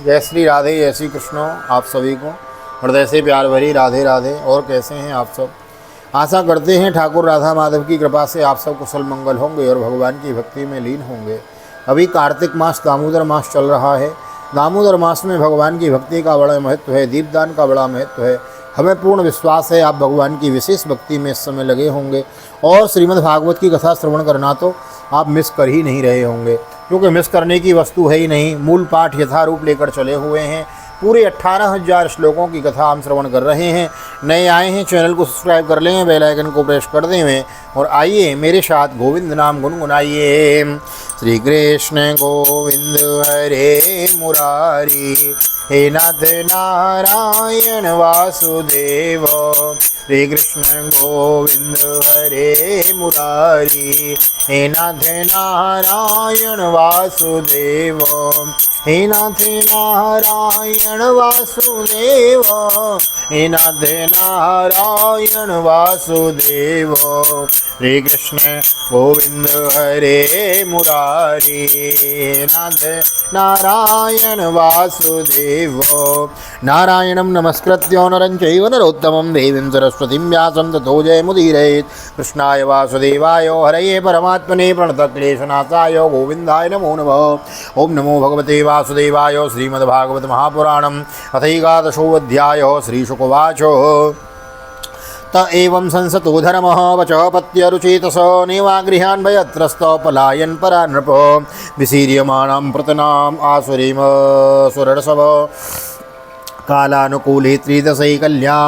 जय श्री राधे, जय श्री कृष्ण। आप सभी को हृदय से प्यार भरी राधे राधे। और कैसे हैं आप सब? आशा करते हैं ठाकुर राधा माधव की कृपा से आप सब कुशल मंगल होंगे और भगवान की भक्ति में लीन होंगे। अभी कार्तिक मास दामोदर मास चल रहा है। दामोदर मास में भगवान की भक्ति का बड़ा महत्व है, दीपदान का बड़ा महत्व है। हमें पूर्ण विश्वास है आप भगवान की विशेष भक्ति में इस समय लगे होंगे और श्रीमद् भागवत की कथा श्रवण करना तो आप मिस कर ही नहीं रहे होंगे, क्योंकि मिस करने की वस्तु है ही नहीं। मूल पाठ यथारूप लेकर चले हुए हैं। पूरे 18,000 श्लोकों की कथा हम श्रवण कर रहे हैं। नए आए हैं चैनल को सब्सक्राइब कर लें, बेल आइकन को प्रेस कर दें और आइए मेरे साथ गोविंद नाम गुनगुनाइए। श्री कृष्ण गोविंद हरे मुरारी, हे नाथ नारायण वासुदेव। श्री कृष्ण गोविंद हरे मुरारी, हे नाथ नारायण वासुदेव। हे नाथ नारायण वासुदेव, हे नाथ नारायण वासुदेव। श्री कृष्ण गोविंद हरे मुरारी, नाथ नारायण वासुदेव। नारायणं नमस्कृत्य नरं चैव नरोत्तमं देवीं सरस्वतीं व्यासं ततो जयमुदीरयेत्। कृष्णाय वासुदेवाय हरये परमात्मने प्रणतक्लेशनाशाय गोविन्दाय नमो नमः। ओं नमो भगवते वासुदेवाय। श्रीमद्भागवत महापुराणम् अथैकादशोऽध्याय। श्रीशुकवाच त एवं संसतो धर्मः वचः पत्यरुचेतस नेवागृहान् भयत्रस्त पलायन् परा नृप। विशीर्यमाणां प्रतनाम् आसुरीम सुरसव कालानुकूले त्रिदशैकल्या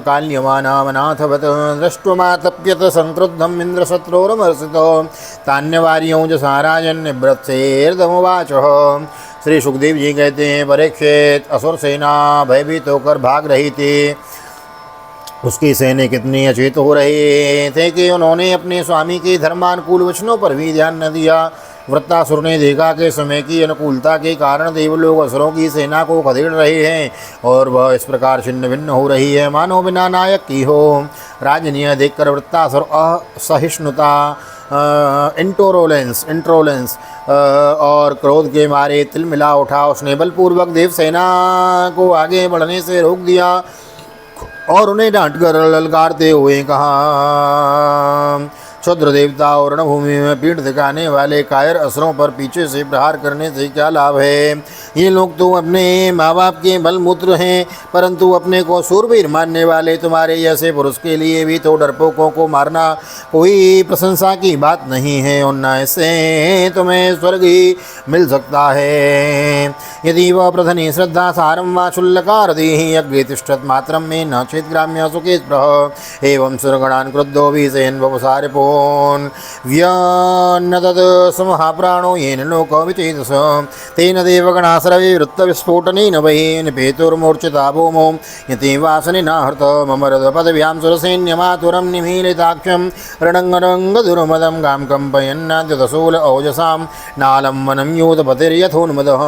काल्यमानामनाथवत् दृष्ट्वमातप्यत संक्रुद्धम् इन्द्रशत्रोरमर्षितो तान्यवार्योजसा राजन्निवृत्सेर्दमुवाचः। श्री सुखदेव जी कहते हैं, परीक्षित, असुर सेना भयभीत होकर भाग रही थी। उसकी सैन्य कितनी अचेत हो रहे थे कि उन्होंने अपने स्वामी के धर्मानुकूल वचनों पर भी ध्यान न दिया। वृत्तासुर ने देखा कि समय की अनुकूलता के कारण देवलोग असुरों की सेना को खदेड़ रहे हैं और वह इस प्रकार छिन्न भिन्न हो रही है मानो बिना नायक की हो। राजन यह देखकर वृत्तासुर असहिष्णुता इंट्रोलेंस और क्रोध के मारे तिलमिला उठा। उसने बलपूर्वक देवसेना को आगे बढ़ने से रोक दिया और उन्हें डांट कर ललकारते हुए कहा, क्षुद्र देवता और रणभूमि में पीठ दिखाने वाले कायर असुरों पर पीछे से प्रहार करने से क्या लाभ है? ये लोग तो अपने माँ बाप के बलमूत्र हैं, परंतु अपने को शूरवीर मानने वाले तुम्हारे जैसे पुरुष के लिए भी तो डरपोकों को मारना कोई प्रशंसा की बात नहीं है और न इससे तुम्हें स्वर्ग ही मिल सकता है। यदि वह प्रधनी श्रद्धा सारम व शुल्लकार देहि अग्रे तिष्ठत मात्रम में न चेत ग्राम्य सुखे स्पृह एवं सुरगणान क्रुद्धो भीषेन वपुसारिपो व्यनदद समहाप्राणो येन लोकविचेतस तेन देवगणा सर्वे वृत्तविस्फोटनेन वै निपेतुर्मूर्छिता भूमौ यति वासनेनाहृत ममरद पदव्यां सुरसैन्यमातुरं निमीलिताक्षं रणङ्गरङ्गदुर्मदं गां कम्पयन्नाद्यतशूल औजसां नालं वनं योधपतिर्यथोन्मदः।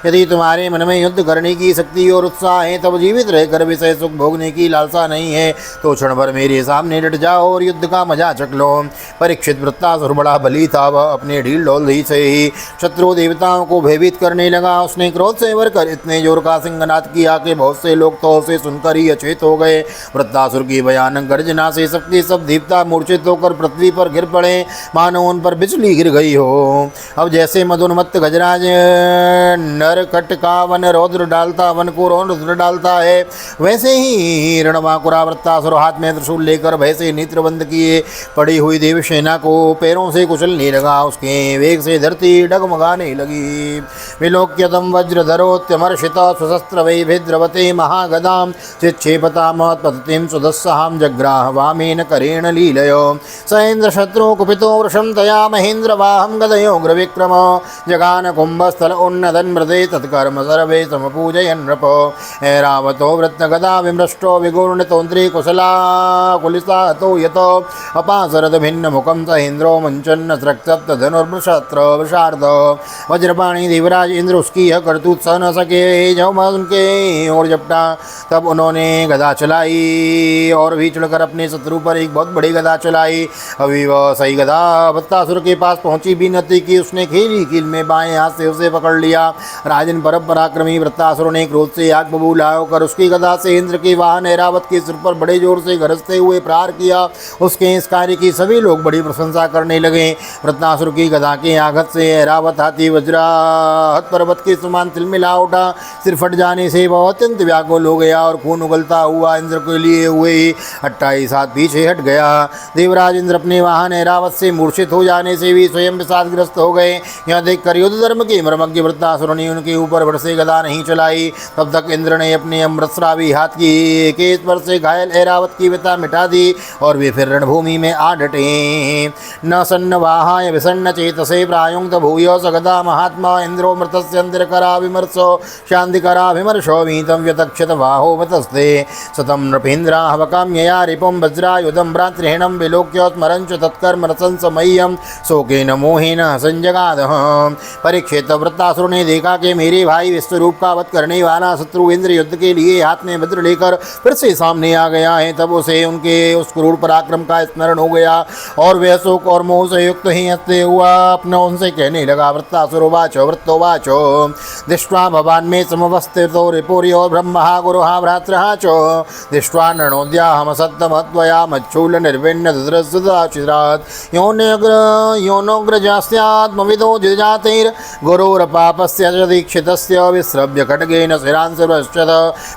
यदि तुम्हारे मन में युद्ध करने की शक्ति और उत्साह है तब जीवित रहकर विषय सुख भोगने की लालसा नहीं है तो क्षण भर मेरे सामने डट जाओ और युद्ध का मजा चख लो। परीक्षित वृत्तासुर बड़ा बली था। वह अपने ढील ढोल से ही शत्रु देवताओं को भयभीत करने लगा। उसने क्रोध से भरकर इतने जोर का सिंहनाद किया कि बहुत से लोग तो उसे सुनकर ही अचेत हो गए। वृत्तासुर की भयानक गर्जना से सबके सब देवता मूर्छित होकर पृथ्वी पर गिर पड़े मानो उन पर बिजली गिर गई हो। अब जैसे मधुन्मत्त गजराज नरकट का वन रौद्र डालता वन को रौद्र डालता है, वैसे ही रणवाकुरा वृत्तासुर हाथ में त्रिशूल लेकर भय से नेत्रबंद किए पड़ी हुई देवसेना को पैरों से कुचलने लगा। उसके वेग से धरती डगमगाने लगी। विलोक्यतम वज्रधरोत्यमर्षित सुशस्त्र वैभिद्रवते महागदां चिक्षेपतामत्पतिं सुदस्सहां जग्राह वामेन करेण लीलयो सैन्द्र शत्रु कुपितो वृषं तया महेन्द्रवाहं गदयो ग्रविक्रम जगान कुंभस्थल उन्नदन् मृदे तत्कर्म सर्वे समपूजयन् नृप ऐरावतो वृत्तगदा विमृष्टो विगूर्णितोन्द्री कुशला कुलिसा तो यतो अपासर शरद भिन्न मुखम स इंद्रो मंचन स्रक्षप्त धनुर्भृषत्र वृषार्ध वज्रपाणी देवराज इंद्र उसकी यह करतूत सह न सके, जब उनके और जपटा तब उन्होंने गदा चलाई और भी चढ़कर अपने शत्रु पर एक बहुत बड़ी गदा चलाई। अभी वह सही गदा वृत्तासुर के पास पहुंची भी न थी कि उसने खेली कील में बाएं हाथ से उसे पकड़ लिया। राजन परम पराक्रमी वृत्तासुर ने क्रोध से आग बबूला होकर उसकी गदा से इंद्र के वाहन ऐरावत के सिर पर बड़े जोर से गरजते हुए प्रहार किया। उसके इस कार्य की सभी लोग बड़ी प्रशंसा करने लगे। वृत्तासुर की गदा के आघात से ऐरावत हाथी वज्राहत पर्वत के समान तिलमिला उठा। सिर फट जाने से वह अत्यंत व्याकुल हो गया और खून उगलता हुआ इंद्र के लिए हुए 28 हाथ पीछे हट गया। देवराज इंद्र अपने वाहन ऐरावत से मूर्छित हो जाने से भी स्वयं विषादग्रस्त हो गए। यह देखकर युद्ध धर्म के मर्मज्ञ वृत्तासुर ने उनके ऊपर भर से गदा नहीं चलाई। तब तक इंद्र ने अपने अमृतस्रावी हाथ की के स्पर्श से घायल ऐरावत की व्यथा मिटा दी और वे फिर रणभूमि में आ डटे। न सन्नवाहाय विसन्न चेतसे प्रायुक्त भूयो सगदा महात्मा इंद्रो मृतस्य अंतरकरा विमर्शो शांतिकरा विमर्शो वीतम व्यतक्षत बाहो मतस्ते सतम नृपेन्द्रा हवकाम्यया रिपुम वज्रायुधम भ्रातृहीणम विलोक्य स्मरंच तत्कर्म रसंसमय्यम शोकेन मोहेन संजगाद। परीक्षित वृत्तासुर ने देखा कि मेरे भाई विश्वरूप का वध करने वाला शत्रु इंद्र युद्ध के लिए हाथ में वज्र लेकर फिर से सामने आ गया है। तब उसे उनके उस क्रूर पराक्रम का स्मरण हो गया और वह शोक और मोह से युक्त ही हंसते हुआ अपना उनसे कहने लगा। वृत्तासुरोवाचो वृत्तोवाचो दृष्ट्वा भवान में समवस्थितो रिपुर्यो ब्रह्महा गुरुहा भ्रातृहाचो दृष्ट्वा नृणोद्याहम सत्तमत्वया मच्छूल निर्विण्ण दृश्यदाचिरात् योनोग्रजास्यात्मविदो जिजातिर् गुरोरपापस्य च दीक्षितस्य विस्रभ्य खड्गेन शिरांसुरश्चत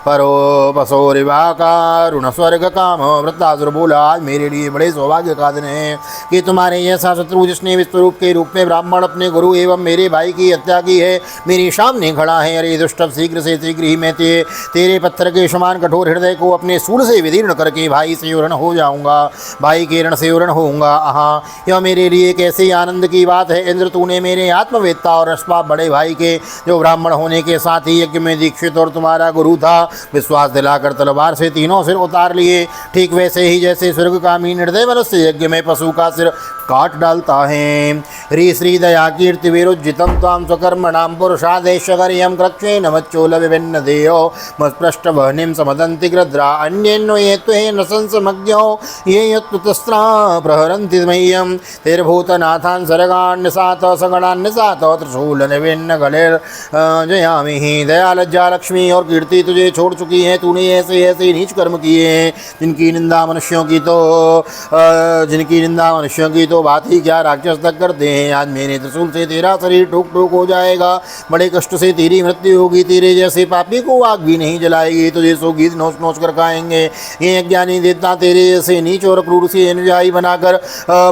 परोपसोरिवाकारुण स्वर्ग काम। वृत्तासुर बोला, आज मेरे लिए बड़े सौभाग्य का दिन है कि तुम्हारे ऐसा शत्रु जिसने विश्वरूप के रूप में ब्राह्मण अपने गुरु एवं मेरे भाई की हत्या की है मेरे सामने खड़ा है। अरे दुष्टव, शीघ्र से शीघ्र ही मैं तेरे पत्थर के समान कठोर हृदय को अपने सूल से विदीर्ण करके भाई से ऋण हो जाऊंगा, भाई के ऋण से ऋण होऊंगा। हाँ, यह मेरे लिए कैसे आनंद की बात है। इंद्र, तूने मेरे आत्मवेत्ता और निष्पाप बड़े भाई के जो ब्राह्मण होने के साथ ही यज्ञ में दीक्षित और तुम्हारा गुरु था विश्वास दिलाकर तलवार से तीनों सिर उतार लिए। ठीक वैसे ही जैसे स्वर्गकामी निर्दय मनुष्य यज्ञ में पशु का सिर काट डालता है। ह्री श्री दया कीर्ति विरुज्जितम ताम स्वकर्मणाम पुरुषादेशकर्यम कृक्षे नमच्चोल विभिन्न देयो मस्पृष्ट वहनिम समदंति ग्रद्रा अन्येन्नो ये त्वेन संसमज्ञो ये यत्तस्त्रा प्रहरन्ति मह्यम तिर्भूतनाथान् सर्गान्निसात सगणान्निसात त्रिशूल निभिन्न गलेर जयामि। दया लज्जा लक्ष्मी और कीर्ति तुझे छोड़ चुकी है। तूने ऐसे ऐसे नीच कर्म किए हैं जिनकी निंदा मनुष्यों की तो बात ही क्या, राक्षस तक करते हैं। आज मेरे त्रिशूल से तेरा शरीर टूक टूक हो जाएगा, बड़े कष्ट से तेरी मृत्यु होगी। तेरे जैसे पापी को आग भी नहीं जलाएगी, तुझे सो गीत नोच नोच कर खाएंगे। ये अज्ञानी देवता तेरे जैसे नीच और क्रूर से अनुयायी बनाकर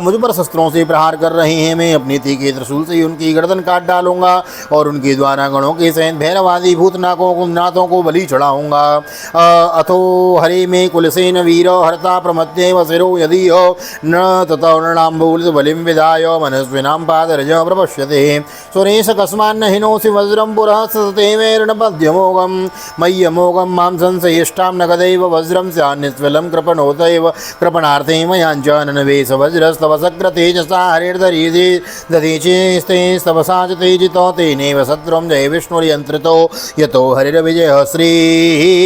मुझ पर शस्त्रों से प्रहार कर रहे हैं। मैं अपनी तीखे त्रिशूल से उनकी गर्दन काट डालूंगा और उनके द्वारा गणों के सहित भैरवादी भूतनाथों को बलि चढ़ाऊंगा। अथो हरे में कुलसेन वीरो हरता प्रमत्ये वशिरो यदि हो न ततोर्णाम्बूल बलिम विदाय मनस्विनां पादरज प्रपश्यते सुरेश कस्मान्न हिनोसि वज्रं पुरः सतते मेरणपद्यमोगं मय्यमोगं मां संशयिष्टां नगदैव वज्रं स्यान्निस्वलं कृपणोतैव कृपणार्थे मयाञ्जननवेश वज्रस्तव सक्रतेजसा हरिर्दरीजे दधीचेस्तवसा च तेजितो तेनैव शत्रुं जय विष्णुर्यन्त्रितो यतो हरिर्विजयः श्रीगुणास्ततः।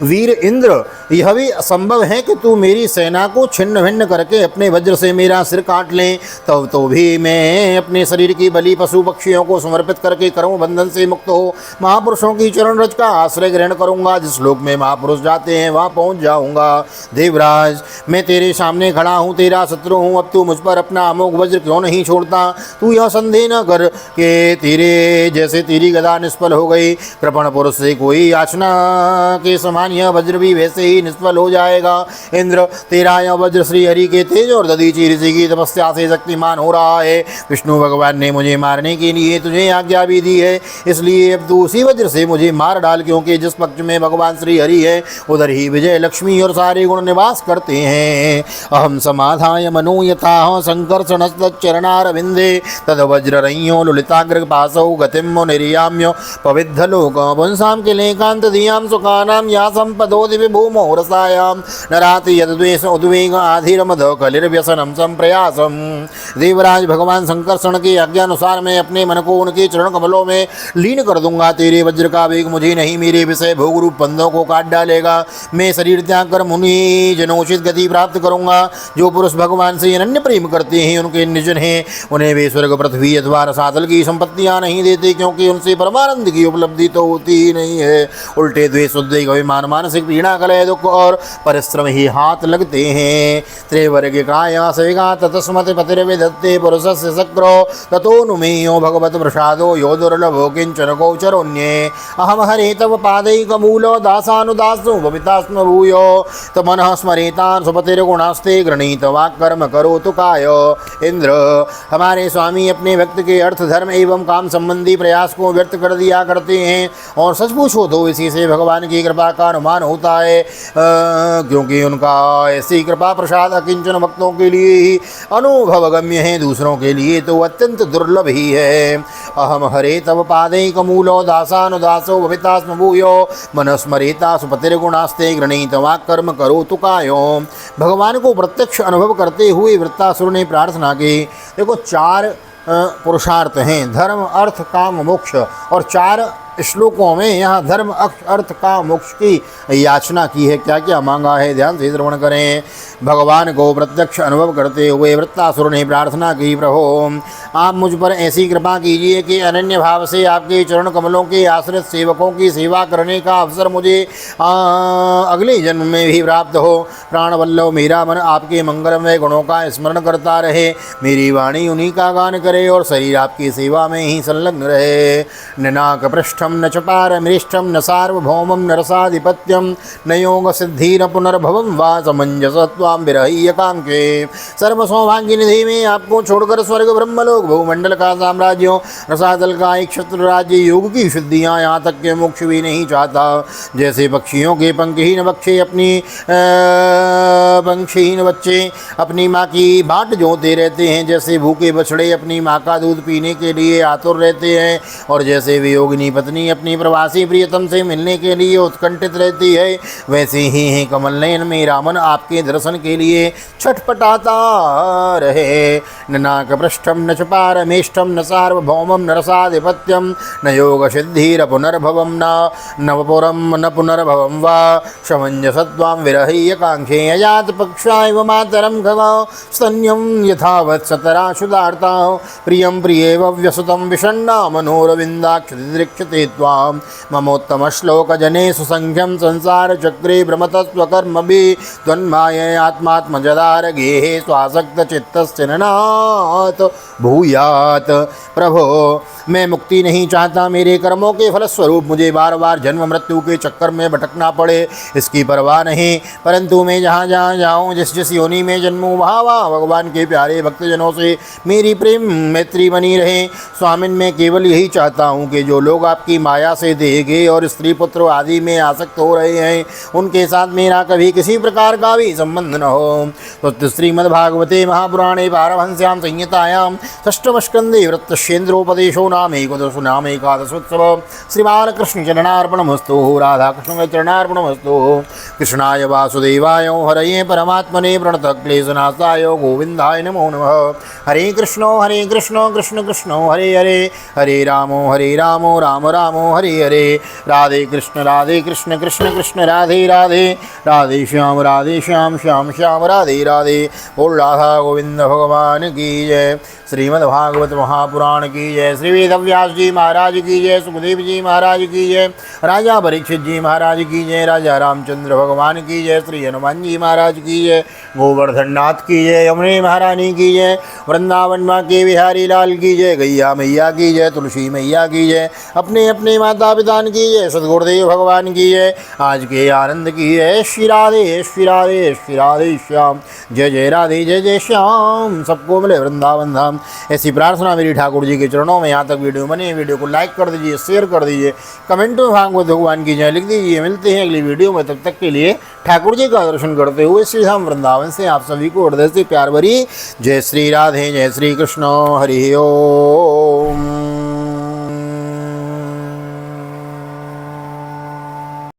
वीर इंद्र, यह भी असंभव है कि तू मेरी सेना को छिन्न भिन्न करके अपने वज्र से मेरा सिर काट ले। तब तो भी मैं अपने शरीर की बलि पशु पक्षियों को समर्पित करके कर्म बंधन से मुक्त हो महापुरुषों की चरण रज का आश्रय ग्रहण करूंगा। जिस लोक में महापुरुष जाते हैं वहाँ पहुँच जाऊंगा। देवराज, मैं तेरे सामने खड़ा हूँ, तेरा शत्रु हूँ। अब तू मुझ पर अपना अमोघ वज्र क्यों नहीं छोड़ता? तू यह संदेह न कर कि तेरे जैसे तेरी गदा निष्फल हो गई। कृपण पुरुष से कोई याचना के समान यह वज्र भी वैसे ही निष्फल हो जाएगा। इंद्र, तेरा यह वज्र श्री हरि के तेज और दधीचि ऋषि की तपस्या से शक्तिमान हो रहा है। विष्णु भगवान ने मुझे मारने के लिए तुझे आज्ञा भी दी है, इसलिए अब तू उसी वज्र से मुझे मार डाल, क्योंकि जिस पक्ष में भगवान श्री हरि है उधर ही विजय लक्ष्मी और सारे गुण निवास करते हैं। अहम समाधाय मनो यथा संकर्षणश्चरणारविंदे तद वज्ररंयो लुलिताग्र पासौ गतिम निर्याम्य पविद्ध लोक पुंसाम के लेकांत धियाम सुखानाम या संपदो दिव्य भूमो मनोरसायां नराति यद्वेष उद्वेग आधिरमध कलिर्व्यसनम संप्रयासम। देवराज भगवान संकर्षण की आज्ञानुसार मैं अपने मन को उनके चरण कमलों में लीन कर दूंगा। तेरे वज्र का वेग मुझे नहीं मेरे विषय भोग रूप बंधों को काट डालेगा। मैं शरीर त्याग कर मुनि जनोचित गति प्राप्त करूंगा। जो पुरुष भगवान से अनन्य प्रेम करते हैं उनके निजन हैं, उन्हें वे स्वर्ग पृथ्वी अथवा रसातल की संपत्तियां नहीं देते, क्योंकि उनसे परमानंद की उपलब्धि तो होती ही नहीं है। उल्टे द्वेष उद्वेग अभिमान मानसिक पीड़ा कलह दुख और परिश्रम ही हाथ लगते हैं। त्रिवर्ग काया सेगा तस्मत् पतिर्विधत्ते पुरुषस्य शक्रो ततोनुमेयो भगवत प्रसादो यो दुर्लभो किंचन गोचरोऽन्ये। अहम हरे तव पादैकमूलो दासानुदासो भवितास्म भूयो तमनः स्मरेतान् सुपतिर्गुणास्ते गृणीत वाक्कर्म करोतु काय। इंद्र, हमारे स्वामी अपने भक्त के अर्थ धर्म एवं काम संबंधी प्रयास को व्यर्थ कर दिया करते हैं, और सच पूछो तो इसी से भगवान की कृपा का अनुमान होता है, क्योंकि उनका ऐसी कृपा प्रसाद अकिंचन भक्तों के लिए ही अनुभवगम्य है, दूसरों के लिए तो अत्यंत दुर्लभ ही है। अहम हरे तव पादैकमूलो दासानुदासो भवितास्म भूयो मनस्मरेता सुपतिर्गुणास्ते गृणीत वाक्कर्म करोतु कायो। भगवान को प्रत्यक्ष अनुभव करते हुए वृत्तासुर ने प्रार्थना की। देखो, 4 पुरुषार्थ हैं, धर्म अर्थ काम मोक्ष, और 4 श्लोकों में यहाँ धर्म अर्थ काम मोक्ष की याचना की है। क्या क्या मांगा है, ध्यान से श्रवण करें। भगवान को प्रत्यक्ष अनुभव करते हुए वृत्तासुर ने प्रार्थना की, प्रभु आप मुझ पर ऐसी कृपा कीजिए कि अनन्य भाव से आपके चरण कमलों के आश्रित सेवकों की सेवा करने का अवसर मुझे अगले जन्म में भी प्राप्त हो। प्राणवल्लभ मेरा मन आपके मंगलमय गुणों का स्मरण करता रहे, मेरी वाणी उन्हीं का गान करे और शरीर आपकी सेवा में ही संलग्न रहे। निनाक पृष्ठ न च पारमृष्टम न सार्वभौमं न रसाधिपत्यम न योग सिद्धि न पुनर्भवम वा समंजसत्वाम विरहीय कांके। सर्व सौभाग्य निधि में आपको छोड़कर स्वर्ग ब्रह्मलोक भूमंडल का साम्राज्य रसातल का एक क्षत्र राज्य योग की शुद्धियाँ यहाँ तक के मोक्ष भी नहीं चाहता। जैसे पक्षियों के पंखहीन बच्चे अपनी माँ की बाट जोते रहते हैं, जैसे भूखे बछड़े अपनी माँ का दूध पीने के लिए आतुर रहते हैं, और जैसे वियोगिनी पत्नी अपनी प्रवासी प्रियतम से मिलने के लिए उत्कंठित रहती है, वैसे ही है कमल नयन मेरा मन आपके दर्शन के लिए छटपटाता रहे। न नाक पृष्ठम न च पारमेष्ठम न सार्वभौमम न रसाधिपत्यम न योग सिद्धिर पुनर्भवम न नवपुरम न पुनर्भवम वा समंजसत्वाम विरहीय कांक्षे। अजात पक्षा इव मातरम खगा स्तन्यम यथावत् सतरा सुदार्ता प्रियम प्रियेव व्यसुतम विषण्णा मनोरविंदाक्षतिदृक्षते त्वां ममोत्तम श्लोक जने सुसंख्यम संसार चक्रे भ्रमतस्वकर्मभि त्वन्माये आत्मात्मजदार गेहे स्वासक्त चित्तस्य ननाथ भूयात। प्रभो, मैं मुक्ति नहीं चाहता, मेरे कर्मों के फलस्वरूप मुझे बार बार जन्म मृत्यु के चक्कर में भटकना पड़े, इसकी परवाह नहीं, परंतु मैं जहाँ जहाँ जाऊँ, जिस जिस योनि में जन्मूँ, वहाँ वहाँ भगवान के प्यारे भक्तजनों से मेरी प्रेम मैत्री बनी रहे। स्वामिन, मैं केवल यही चाहता हूँ कि जो लोग आपकी माया से देगे और स्त्री पुत्र आदि में आसक्त हो रहे हैं, उनके साथ मेरा कभी किसी प्रकार का भी संबंध न हो। तो श्रीमद्भागवते महापुराणे पारमहंस्यां संहितायां षष्ठम स्कंदे वृत्तश्चेन्द्रोपदेशो नाम एकादशोत्सव श्रीबालकृष्ण चरणार्पणमस्तु। राधा कृष्ण चरणार्पणमस्तु। कृष्णाय वासुदेवाय हरये परमात्मने प्रणतक्लेशनाशाय गोविंदाय नमो नमः। हरे कृष्ण कृष्ण कृष्ण हरे हरे, हरे रामो राम राम हरे हरे। राधे कृष्ण कृष्ण कृष्ण राधे राधे, राधे श्याम श्याम श्याम राधे राधे। बोल राधा गोविंद भगवान की जय। श्रीमद्भागवत महापुराण की जय। श्री वेदव्यास जी महाराज की जय। सुखदेव जी महाराज की जय। राजा परीक्षित जी महाराज की जय। राजा रामचंद्र भगवान की जय। श्री हनुमान जी महाराज की जय। गोवर्धन नाथ की जय। यमुने महारानी की जय। वृंदावन माँ के बिहारी लाल की जय। गैया मैया की जय। तुलसी मैया की जय। अपने अपने माता पिता की जय। सदगुरुदेव भगवान की जय। आज के आनंद की जय। श्री राधे श्री राधे श्री राधे श्याम। जय जय राधे जय जय श्याम। सबको मिले वृंदावन धाम, ऐसी प्रार्थना मेरी ठाकुर जी के चरणों में। यहाँ तक वीडियो बने, वीडियो को लाइक कर दीजिए, शेयर कर दीजिए, कमेंट में भागवत भगवान की जय लिख दीजिए। मिलते हैं अगली वीडियो में, तब तक के लिए ठाकुर जी का दर्शन करते हुए श्री धाम वृंदावन से आप सभी को हृदय से प्यार भरी जय श्री राधे, जय श्री कृष्ण, हरि ओम।